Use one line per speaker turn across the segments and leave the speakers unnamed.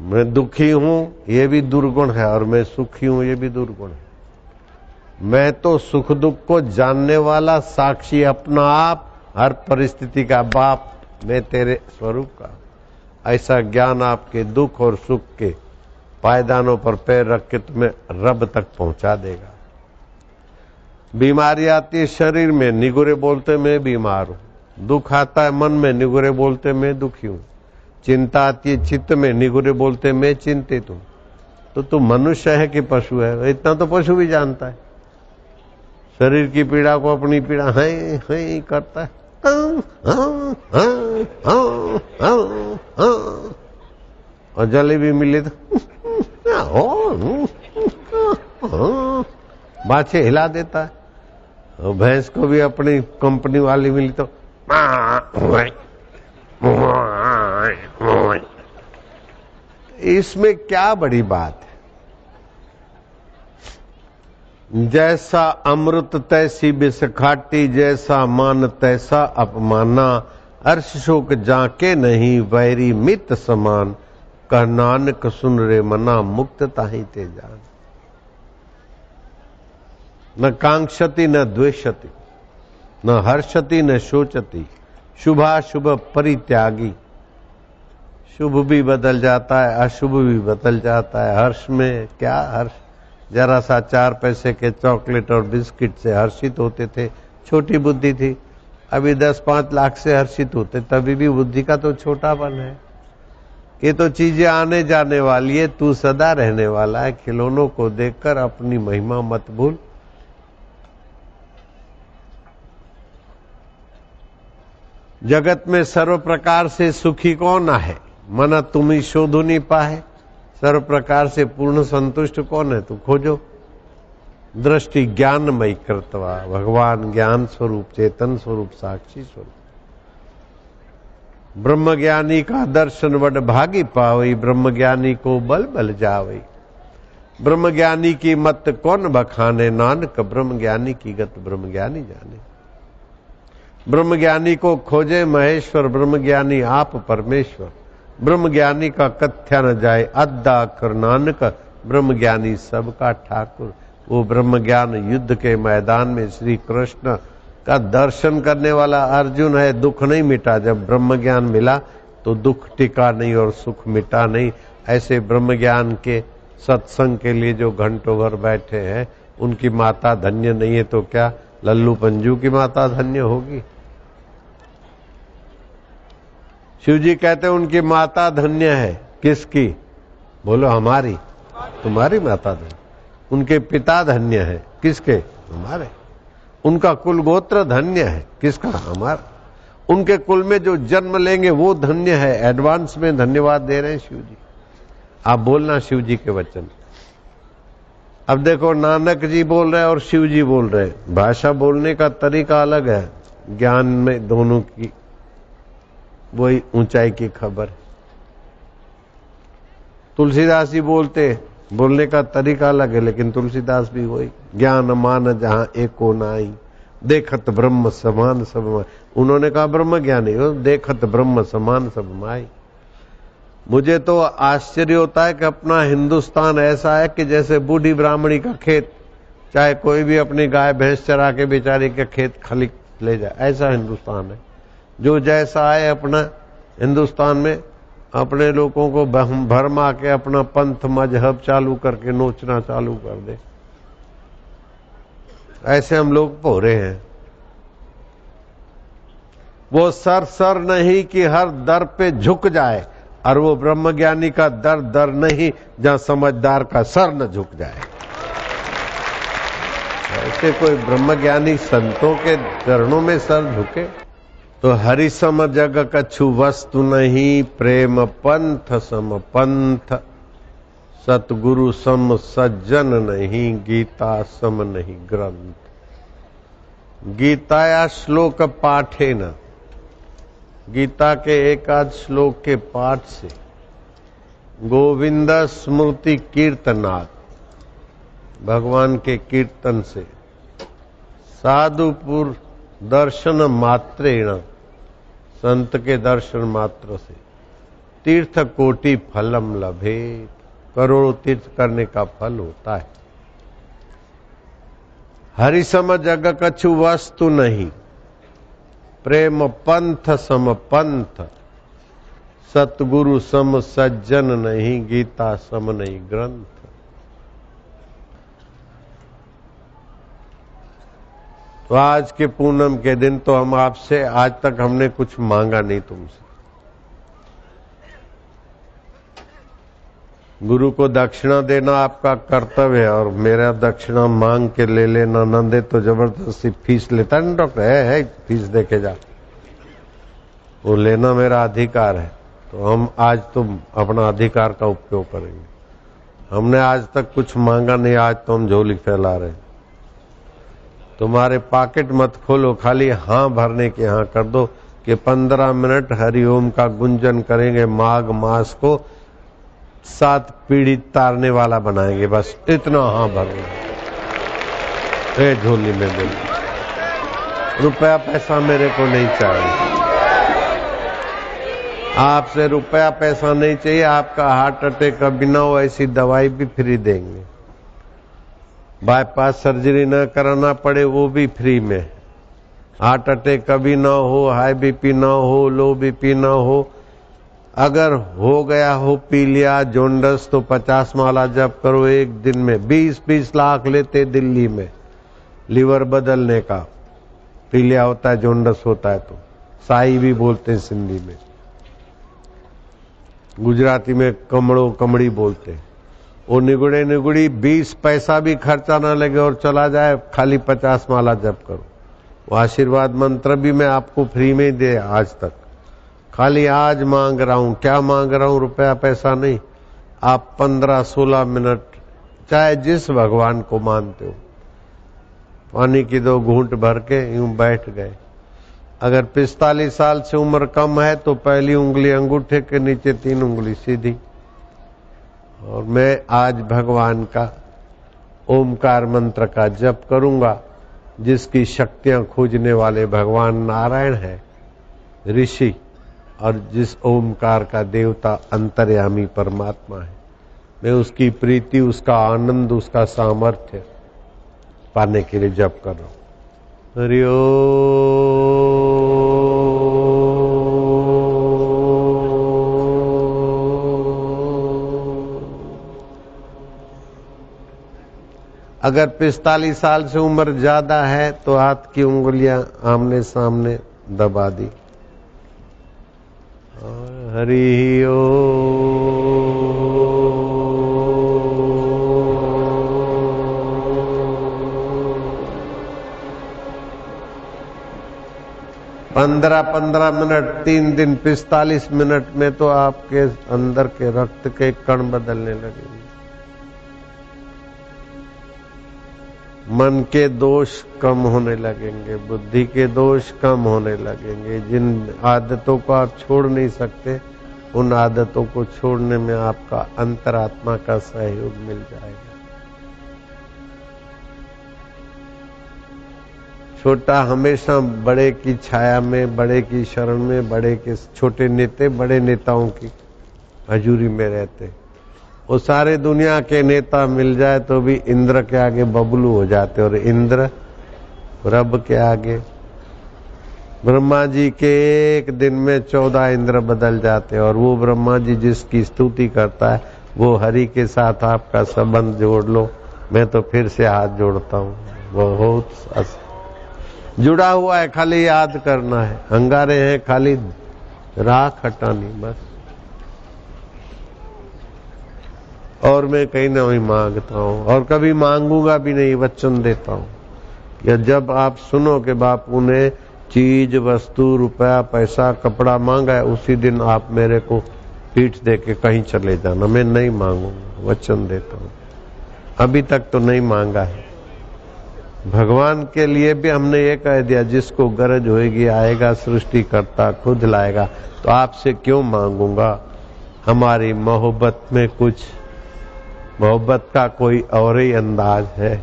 मैं दुखी हूं ये भी दुर्गुण है और मैं सुखी हूं ये भी दुर्गुण है। मैं तो सुख दुख को जानने वाला साक्षी अपना आप, हर परिस्थिति का बाप, मैं तेरे स्वरूप का। ऐसा ज्ञान आपके दुख और सुख के पायदानों पर पैर रख के तुम्हें रब तक पहुंचा देगा। बीमारी आती है शरीर में, निगुरे बोलते मैं बीमार हूं। दुख आता है मन में, निगुरे बोलते मैं दुखी हूं। चिंता आती है चित्त में, निगुरे बोलते मैं चिंतित हूं। तो तू मनुष्य है कि पशु है? इतना तो पशु भी जानता है। शरीर की पीड़ा को अपनी पीड़ा है करता है। और जलेबी मिले तो बाछे हिला देता है। और भैंस को भी अपनी कंपनी वाली मिली तो इसमें क्या बड़ी बात है? जैसा अमृत तैसी बिस खाटी, जैसा मान तैसा अपमाना। अर्श शोक जाके नहीं, वैरी मित समान। कह नानक सुन रे मना, मुक्त ताहि ते जान। न कांक्षति न द्वेषति, न हर्षति न शोचति। शुभाशुभ परित्यागी। शुभ भी बदल जाता है, अशुभ भी बदल जाता है। हर्ष में क्या हर्ष? जरा सा 4 पैसे के चॉकलेट और बिस्किट से हर्षित होते थे, छोटी बुद्धि थी। अभी 10-5 लाख से हर्षित होते, तभी भी बुद्धि का तो छोटापन है। ये तो चीजें आने जाने वाली है, तू सदा रहने वाला है। खिलौनों को देखकर अपनी महिमा मत भूल। जगत में सर्व प्रकार से सुखी कौन है? मना तुम ही शोधु नहीं पाए। सर्व प्रकार से पूर्ण संतुष्ट कौन है? तू खोजो। दृष्टि ज्ञानमयी कृतवा, भगवान ज्ञान स्वरूप, चेतन स्वरूप, साक्षी स्वरूप। ब्रह्मज्ञानी का दर्शन वड भागी पावई, ब्रह्मज्ञानी को बल बल जावई। ब्रह्मज्ञानी की मत कौन बखाने, नानक ब्रह्मज्ञानी की गत ब्रह्मज्ञानी जाने। ब्रह्मज्ञानी को खोजे महेश्वर, ब्रह्मज्ञानी आप परमेश्वर। ब्रह्मज्ञानी का कथ्या न जाए अद्दा कर, नानक ब्रह्मज्ञानी सबका ठाकुर। वो ब्रह्मज्ञान युद्ध के मैदान में श्री कृष्ण का दर्शन करने वाला अर्जुन है। दुख नहीं मिटा, जब ब्रह्मज्ञान मिला तो दुख टिका नहीं और सुख मिटा नहीं। ऐसे ब्रह्मज्ञान के सत्संग के लिए जो घंटों भर बैठे हैं, उनकी माता धन्य नहीं है तो क्या लल्लू पंजू की माता धन्य होगी? शिव जी कहते हैं उनकी माता धन्य है। किसकी? बोलो हमारी। तुम्हारी माता धन्य। उनके पिता धन्य है। किसके? हमारे। उनका कुल गोत्र धन्य है। किसका? हमारा। उनके कुल में जो जन्म लेंगे वो धन्य है। एडवांस में धन्यवाद दे रहे हैं शिव जी। आप बोलना शिव जी के वचन। अब देखो, नानक जी बोल रहे हैं और शिव जी बोल रहे हैं। भाषा बोलने का तरीका अलग है। ज्ञान में दोनों की वही ऊंचाई की खबर। तुलसीदास जी बोलने का तरीका अलग है, लेकिन तुलसीदास भी वही। ज्ञान मान जहां एको नाई, देखत ब्रह्म समान सब माई। उन्होंने कहा ब्रह्म ज्ञानी हो, देखत ब्रह्म समान सब माई। मुझे तो आश्चर्य होता है कि अपना हिंदुस्तान ऐसा है कि जैसे बूढ़ी ब्राह्मणी का खेत, चाहे कोई भी अपनी गाय भैंस चरा के बेचारी के खेत खली ले जाए, ऐसा हिंदुस्तान है। जो जैसा है अपना हिंदुस्तान में अपने लोगों को भरमा के अपना पंथ मजहब चालू करके नोचना चालू कर दे, ऐसे हम लोग भोरे हैं। वो सर नहीं कि हर दर पे झुक जाए, और वो ब्रह्मज्ञानी का दर नहीं जहां समझदार का सर न झुक जाए। ऐसे कोई ब्रह्मज्ञानी संतों के चरणों में सर झुके तो हरि सम जग कछु वस्तु नहीं, प्रेम पंथ सम पंथ। सतगुरु सम सज्जन नहीं, गीता सम नहीं ग्रंथ। गीताया श्लोक पाठे न, गीता के एक आध श्लोक के पाठ से, गोविंद स्मृति कीर्तनात्, भगवान के कीर्तन से, साधुपुर दर्शन मात्रेण, संत के दर्शन मात्र से, तीर्थ कोटि फलम लभेत, करोड़ों तीर्थ करने का फल होता है। हरि सम जग कछु वस्तु नहीं, प्रेम पंथ सम पंथ, सतगुरु सम सज्जन नहीं, गीता सम नहीं ग्रंथ। तो आज के पूनम के दिन तो हम आपसे, आज तक हमने कुछ मांगा नहीं तुमसे। गुरु को दक्षिणा देना आपका कर्तव्य है, और मेरा दक्षिणा मांग के ले लेना, न दे तो जबरदस्ती फीस लेता है ना डॉक्टर, है फीस दे के जा, वो लेना मेरा अधिकार है। तो हम आज तो अपना अधिकार का उपयोग करेंगे। हमने आज तक कुछ मांगा नहीं, आज तो हम झोली फैला रहे हैं। तुम्हारे पॉकेट मत खोलो, खाली हाँ भरने के हाँ कर दो कि 15 मिनट हरिओम का गुंजन करेंगे, माघ मास को 7 पीढ़ी तारने वाला बनाएंगे, बस इतना हाँ भरना। झोली में दे, रुपया पैसा मेरे को नहीं चाहिए, आपसे रुपया पैसा नहीं चाहिए। आपका हार्ट अटैक कभी ना हो ऐसी दवाई भी फ्री देंगे, बाईपास सर्जरी न कराना पड़े वो भी फ्री में, हार्ट अटैक कभी ना हो, हाई बीपी ना हो, लो बीपी ना हो, अगर हो गया हो, पी लिया जोंडस, तो 50 माला जप करो एक दिन में। 20-20 लाख लेते दिल्ली में लीवर बदलने का, पी लिया होता है जोंडस होता है तो, साई भी बोलते हैं सिंधी में, गुजराती में कमड़ो कमड़ी बोलते हैं। वो निगुड़े निगुड़ी 20 पैसा भी खर्चा ना लगे और चला जाए, खाली 50 माला जप करो। वो आशीर्वाद मंत्र भी मैं आपको फ्री में दे आज तक, खाली आज मांग रहा हूं। क्या मांग रहा हूं? रुपया पैसा नहीं। आप 15-16 मिनट चाहे जिस भगवान को मानते हो, पानी की 2 घूंट भर के यूं बैठ गए। अगर 45 साल से उम्र कम है तो पहली उंगली अंगूठे के नीचे, 3 उंगली सीधी। और मैं आज भगवान का ओमकार मंत्र का जप करूंगा, जिसकी शक्तियां खोजने वाले भगवान नारायण है ऋषि, और जिस ओमकार का देवता अंतर्यामी परमात्मा है। मैं उसकी प्रीति, उसका आनंद, उसका सामर्थ्य पाने के लिए जप कर रहा हूं। हरि ओम। अगर 45 साल से उम्र ज्यादा है तो हाथ की उंगलियां आमने सामने दबा दी। हरि ओम। 15-15 मिनट, 3 दिन, 45 मिनट में तो आपके अंदर के रक्त के कण बदलने लगेंगे। मन के दोष कम होने लगेंगे, बुद्धि के दोष कम होने लगेंगे। जिन आदतों को आप छोड़ नहीं सकते, उन आदतों को छोड़ने में आपका अंतरात्मा का सहयोग मिल जाएगा। छोटा हमेशा बड़े की छाया में, बड़े की शरण में, बड़े के छोटे नेता बड़े नेताओं की हजूरी में रहते। वो सारे दुनिया के नेता मिल जाए तो भी इंद्र के आगे बबलू हो जाते, और इंद्र रब के आगे। ब्रह्मा जी के एक दिन में 14 इंद्र बदल जाते, और वो ब्रह्मा जी जिसकी स्तुति करता है वो हरि के साथ आपका संबंध जोड़ लो। मैं तो फिर से हाथ जोड़ता हूँ, बहुत जुड़ा हुआ है, खाली याद करना है। अंगारे हैं, खाली राख हटानी बस। और मैं कहीं ना कहीं मांगता हूँ, और कभी मांगूंगा भी नहीं, वचन देता हूँ कि जब आप सुनो कि बापू ने चीज, वस्तु, रुपया, पैसा, कपड़ा मांगा है, उसी दिन आप मेरे को पीठ दे के कहीं चले जाना। मैं नहीं मांगूंगा, वचन देता हूँ। अभी तक तो नहीं मांगा है। भगवान के लिए भी हमने ये कह दिया, जिसको गरज होगी आएगा, सृष्टि करता खुद लाएगा। तो आपसे क्यों मांगूंगा? हमारी मोहब्बत में कुछ, मोहब्बत का कोई और ही अंदाज है।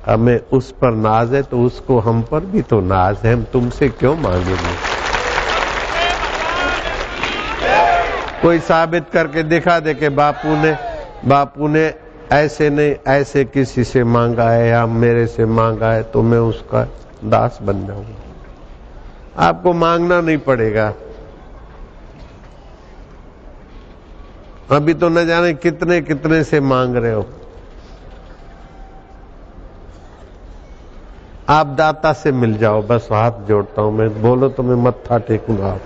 हमें उस पर नाज है तो उसको हम पर भी तो नाज है। हम तुमसे क्यों मांगेंगे? कोई साबित करके दिखा दे कि बापू ने ऐसे नहीं ऐसे किसी से मांगा है या मेरे से मांगा है तो मैं उसका दास बन जाऊंगा। आपको मांगना नहीं पड़ेगा। अभी तो न जाने कितने कितने से मांग रहे हो। आप दाता से मिल जाओ, बस हाथ जोड़ता हूं मैं, बोलो तो मैं मत्था टेकूंगा।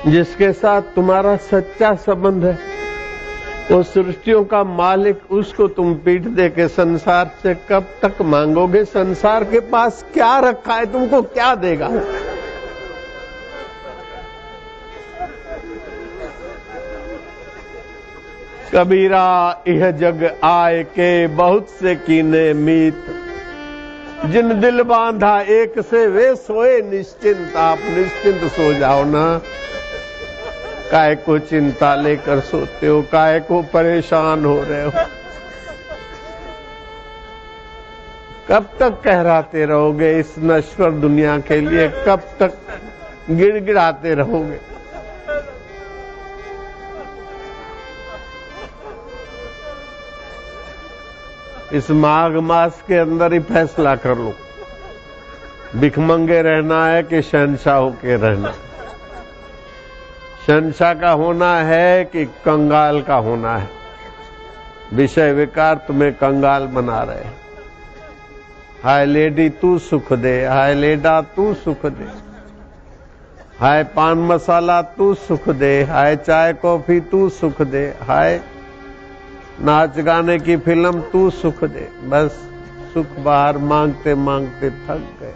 जिसके साथ तुम्हारा सच्चा संबंध है, वो सृष्टियों का मालिक, उसको तुम पीठ दे के संसार से कब तक मांगोगे? संसार के पास क्या रखा है, तुमको क्या देगा? कबीरा यह जग आए के बहुत से कीने मीत, जिन दिल बांधा एक से वे सोए निश्चिंत। आप निश्चिंत सो जाओ ना, काहे को चिंता लेकर सोते हो, काहे को परेशान हो रहे हो? कब तक कहराते रहोगे इस नश्वर दुनिया के लिए? कब तक गिड़गिड़ाते रहोगे? इस माघ मास के अंदर ही फैसला कर लो, भिखमंगे रहना है कि शहंशाह होके रहना? शहंशाह का होना है कि कंगाल का होना है? विषय विकार तुम्हें कंगाल बना रहे। हाय लेडी तू सुख दे, हाय लेडा तू सुख दे, हाय पान मसाला तू सुख दे, हाय चाय कॉफी तू सुख दे, हाय नाच गाने की फिल्म तू सुख दे। बस सुख बाहर मांगते मांगते थक गए।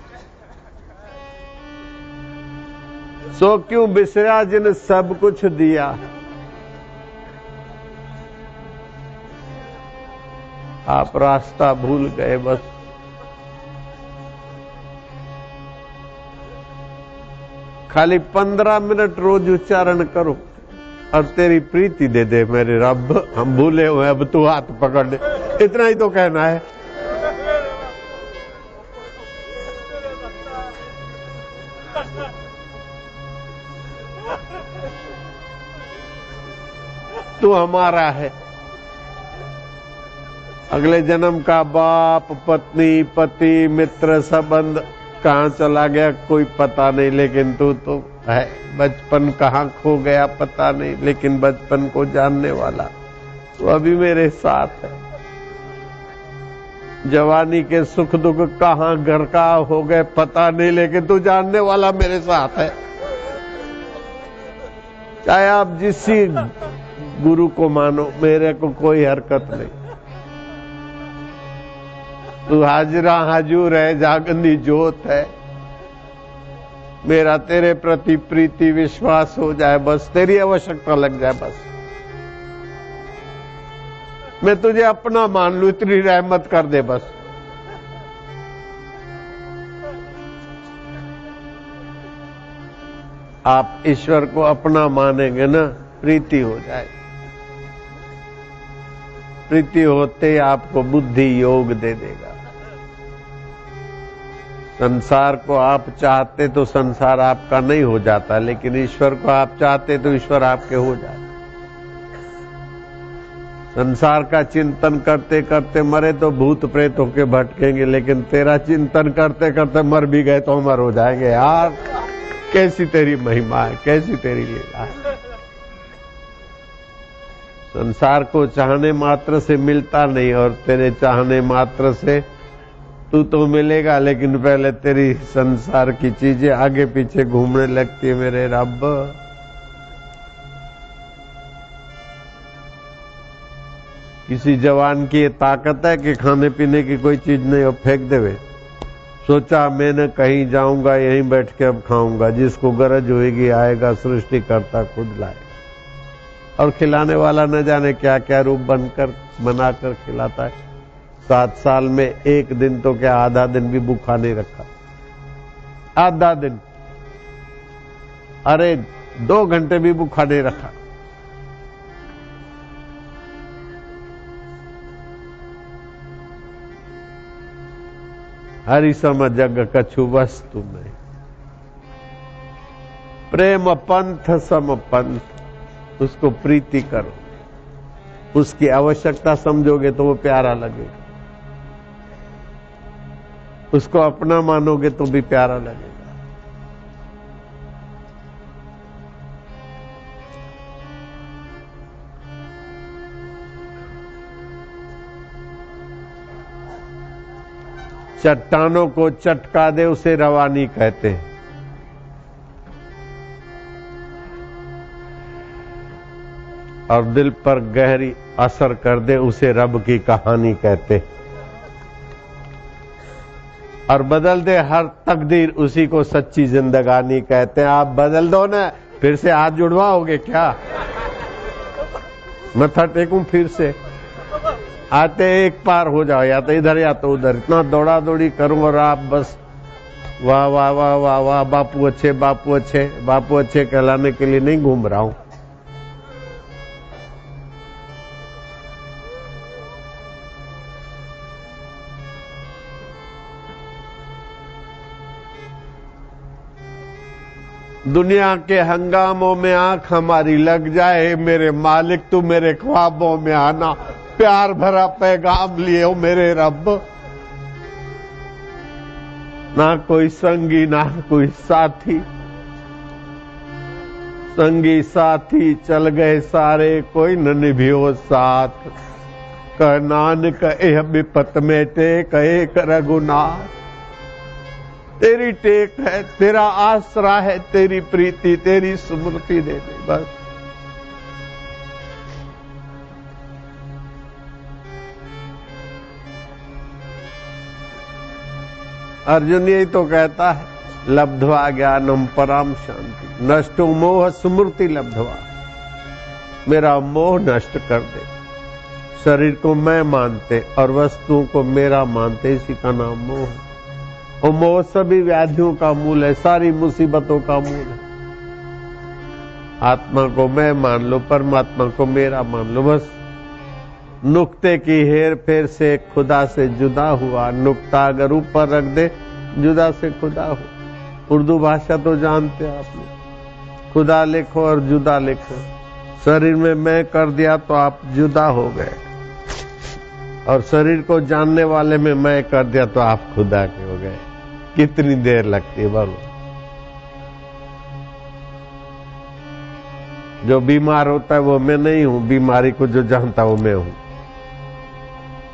सो क्यों बिसरा जिन सब कुछ दिया, आप रास्ता भूल गए। बस खाली 15 मिनट रोज उच्चारण करो और तेरी प्रीति दे दे मेरे रब, हम भूले हुए अब तू हाथ पकड़ ले। इतना ही तो कहना है। तू हमारा है। अगले जन्म का बाप, पत्नी, पति, मित्र, संबंध कहां चला गया कोई पता नहीं, लेकिन तू तो है। बचपन कहां खो गया पता नहीं, लेकिन बचपन को जानने वाला तो अभी मेरे साथ है। जवानी के सुख दुख कहां घर का हो गए पता नहीं, लेकिन तू जानने वाला मेरे साथ है। चाहे आप जिस गुरु को मानो, मेरे को कोई हरकत नहीं। तू हाजरा हाजूर है, जागंदी जोत है। मेरा तेरे प्रति प्रीति विश्वास हो जाए, बस तेरी आवश्यकता लग जाए, बस मैं तुझे अपना मान लूं, इतनी रहमत कर दे बस। आप ईश्वर को अपना मानेंगे ना, प्रीति हो जाए। प्रीति होते आपको बुद्धि योग दे देगा। संसार को आप चाहते तो संसार आपका नहीं हो जाता, लेकिन ईश्वर को आप चाहते तो ईश्वर आपके हो जाते। संसार का चिंतन करते करते मरे तो भूत प्रेत होके भटकेंगे, लेकिन तेरा चिंतन करते करते मर भी गए तो अमर हो जाएंगे। यार कैसी तेरी महिमा है, कैसी तेरी लीला है। संसार को चाहने मात्र से मिलता नहीं, और तेरे चाहने मात्र से तू तो मिलेगा, लेकिन पहले तेरी संसार की चीजें आगे पीछे घूमने लगती है मेरे रब। किसी जवान की ये ताकत है कि खाने पीने की कोई चीज नहीं हो फेंक देवे। सोचा मैंने कहीं जाऊंगा यहीं बैठ के अब खाऊंगा, जिसको गरज होगी आएगा, सृष्टि करता खुद लाए। और खिलाने वाला न जाने क्या क्या रूप बनाकर खिलाता है। 7 साल में एक दिन तो क्या आधा दिन भी भूखा नहीं रखा, आधा दिन, अरे 2 घंटे भी भूखा नहीं रखा। हरि सम जग कछु वस्तु में, प्रेम पंथ सम पंथ, उसको प्रीति करो, उसकी आवश्यकता समझोगे तो वो प्यारा लगेगा, उसको अपना मानोगे तो भी प्यारा लगेगा। चट्टानों को चटका दे उसे रवानी कहते हैं, और दिल पर गहरी असर कर दे उसे रब की कहानी कहते हैं, और बदल दे हर तकदीर उसी को सच्ची जिंदगानी कहते हैं। आप बदल दो ना, फिर से हाथ जुड़वाओगे क्या? मत्था टेकूं फिर से? आते एक पार हो जाओ, या तो इधर या तो उधर। इतना दौड़ा दौड़ी करूं और आप बस वाह वाह वाह वाह वाह, बापू अच्छे, बापू अच्छे, बापू अच्छे कहलाने के लिए नहीं घूम रहा हूं। दुनिया के हंगामों में आंख हमारी लग जाए, मेरे मालिक तू मेरे ख्वाबों में आना, प्यार भरा पैगाम लिए हो मेरे रब। ना कोई संगी ना कोई साथी, संगी साथी चल गए सारे, कोई न निभियो साथ। कह नानक एह विपत में टेक एक रघुनाथ, तेरी टेक है, तेरा आसरा है, तेरी प्रीति, तेरी स्मृति दे दे बस। अर्जुन यही तो कहता है, लब्ध्वा ज्ञानम पराम शांति, नष्टो मोह स्मृति लब्ध्वा, मेरा मोह नष्ट कर दे। शरीर को मैं मानते और वस्तुओं को मेरा मानते, इसी का नाम मोह है। और मोह सभी व्याधियों का मूल है, सारी मुसीबतों का मूल है। आत्मा को मैं मान लो, परमात्मा को मेरा मान लो, बस नुक्ते की हेर फेर से खुदा से जुदा हुआ। नुक्ता अगर ऊपर रख दे, जुदा से खुदा हो। उर्दू भाषा तो जानते हैं आप लोग, खुदा लिखो और जुदा लिखो। शरीर में मैं कर दिया तो आप जुदा हो गए, और शरीर को जानने वाले में मैं कर दिया तो आप खुदा के हो गए। कितनी देर लगती है बोलो? जो बीमार होता है वो मैं नहीं हूं, बीमारी को जो जानता है वो मैं हूं।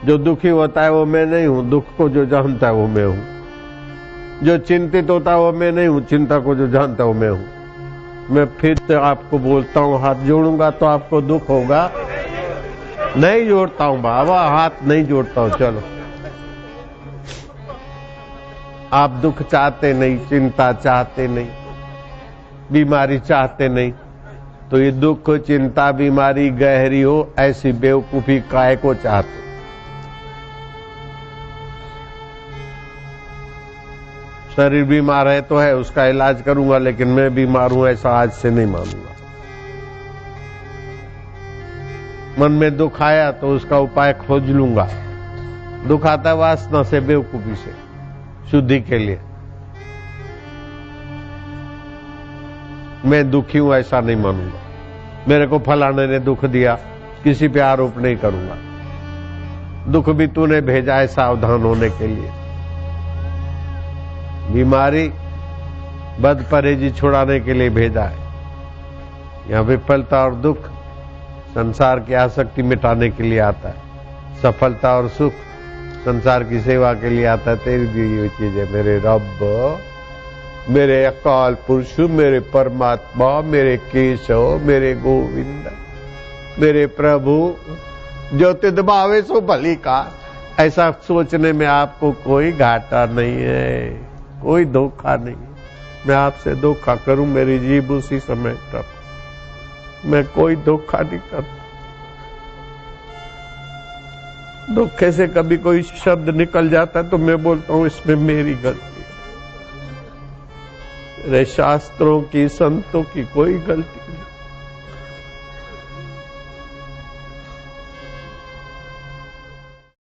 जो दुखी होता है वो मैं नहीं हूं, दुख को जो जानता है वो मैं हूं। जो चिंतित होता है वो मैं नहीं हूं, चिंता को जो जानता है वो मैं हूं। मैं फिर से आपको बोलता हूं, हाथ जोड़ूंगा तो आपको दुख होगा? नहीं जोड़ता हूं बाबा, हाथ नहीं जोड़ता हूं। चलो, आप दुख चाहते नहीं, चिंता चाहते नहीं, बीमारी चाहते नहीं, तो ये दुख चिंता बीमारी गहरी हो ऐसी बेवकूफी काय को चाहते? शरीर बीमार है तो है, उसका इलाज करूंगा, लेकिन मैं बीमार हूं ऐसा आज से नहीं मानूंगा। मन में दुख आया तो उसका उपाय खोज लूंगा। दुख आता है वासना से, बेवकूफी से, शुद्धि के लिए। मैं दुखी हूं ऐसा नहीं मानूंगा। मेरे को फलाने ने दुख दिया, किसी पे आरोप नहीं करूंगा। दुख भी तूने भेजा है सावधान होने के लिए। बीमारी बदपरहेजी छुड़ाने के लिए भेजा है। यहां विफलता और दुख संसार की आसक्ति मिटाने के लिए आता है। सफलता और सुख संसार की सेवा के लिए आता है, तेरी दी हुई चीज है। मेरे रब, मेरे अकाल पुरुष, मेरे परमात्मा, मेरे केशव, मेरे गोविंद, मेरे प्रभु, जो तिद भावे सो भली का। ऐसा सोचने में आपको कोई घाटा नहीं है, कोई धोखा नहीं। मैं आपसे धोखा करूं, मेरी जीभ उसी समय तक। मैं कोई धोखा नहीं करता। धोखे से कभी कोई शब्द निकल जाता तो मैं बोलता हूं इसमें मेरी गलती है। मेरे शास्त्रों की, संतों की कोई गलती नहीं।